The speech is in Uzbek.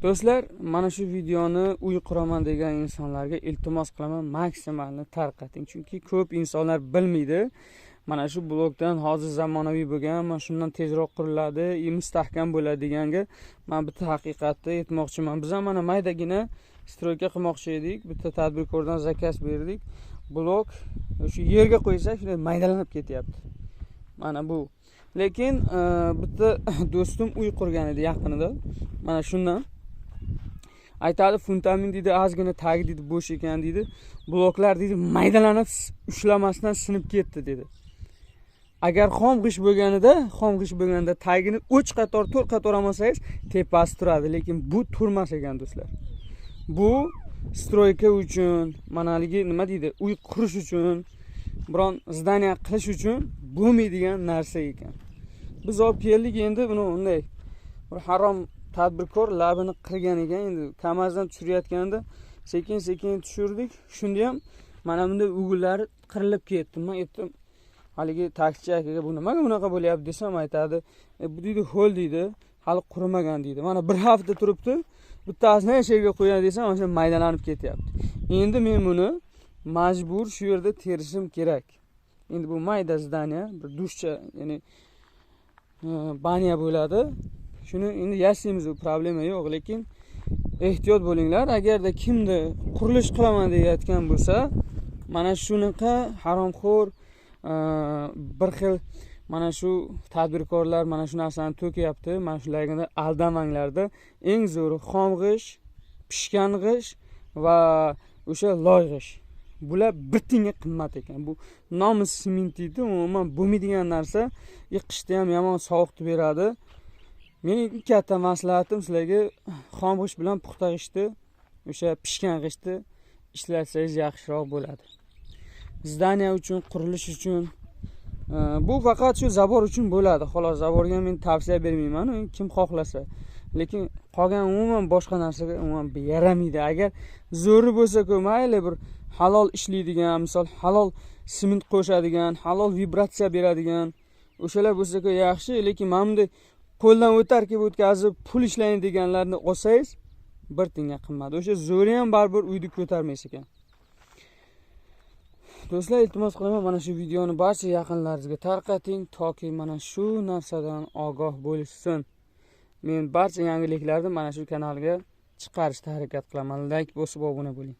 Do'stlar, mana shu videoni uy quraman degan insonlarga iltimos qilaman, maksimalni tarqating. Chunki ko'p insonlar bilmaydi. Mana shu blokdan hozir zamonaviy bo'lgan, mana shundan tezroq quriladi, mustahkam bo'ladi deganga men bitta haqiqatni aytmoqchiman. Biz ham mana maydagina stroyka qilmoqchi edik. Bitta tadbirkordan zakaz berdik. Blok shu yerga qo'ysak, shunday maydalanib ketyapti. Mana bu. Lekin bitta do'stim uy qurgan edi yaqinida. Mana shundan aytadi, fundament deydi, ozgina tagi deydi bo'sh ekan deydi. Bloklar deydi maydalanib ushlamasdan sinib ketdi dedi. Agar xom g'ish bo'lganida tagini 3 qator, 4 qator olmasangiz tepasi turadi, lekin bu turmas ekan do'stlar. Bu stroyka uchun, manaligi nima deydi, uy qurish uchun, biron zdaniya qilish uchun bo'lmaydigan narsa ekan. Biz olib keldik, endi buni unday bir harom tadbirkor labini qirgan ekan, endi kamazdan tushirayotganda sekin tushirdik. Shunda ham mana bunday ugullari qirilib ketdi. Men aytdim, haligi taksichi akaga bu nimaga bunaqa bo'lyapti desam, aytadi, bu deydi ho'l deydi, hali qurimagan deydi. Mana bir hafta turibdi, bittasini yerga qo'ygan desam, o'sha maydalanib ketyapti. Endi men buni majbur shu yerda terishim kerak. Endi bu mayda zdaniya, bir dushcha, ya'ni banya bo'ladi. Shuni endi yashaymiz, u problema yo'q, lekin ehtiyot bo'linglar. Agarda kimda qurilish qilaman deyotgan bo'lsa, mana shunaqa haromxo'r bir xil mana shu tadbirkorlar mana shu narsani to'kyapti. Mana shularga aldamanglarda. Eng zo'ri xom g'ish, pishgan g'ish va o'sha loy g'ish. Bular bir tiyinga qimmat ekan. Bu nomus sement deydi, umuman bo'lmaydigan narsa. Qishda ham yomon sovuqni beradi. Mening katta maslahatim sizlarga xom g'ish bilan puxta g'ishni, o'sha pishgan g'ishni ishlatsangiz yaxshiroq bo'ladi. Zdaniya uchun, qurilish uchun bu faqat shu zabor uchun bo'ladi. Xolos, zaborga men tavsiya bermayman, kim xohlasa. Lekin qolgan umuman boshqa narsaga umuman yaramaydi. Agar zo'ri bo'lsa-ku, mayli bir halol ishlaydigan, misol halol sement qo'shadigan, halol vibratsiya beradigan o'shalar bo'lsa-ku yaxshi, lekin mana bunday qo'ldan o'tar kelib o'tkazib pul ishlaying deganlarni olsangiz bir tiyinga qimmat. O'sha zo'ri ham baribir uyni ko'tarmaysiz ekan. Do'stlar, iltimos qilaman, mana shu videoni barcha yaqinlaringizga tarqating, toki mana shu narsadan ogoh bo'lishsin. Men barcha yangiliklarni mana shu kanalga chiqarishga harakat qilaman. Like bosib obuna bo'ling.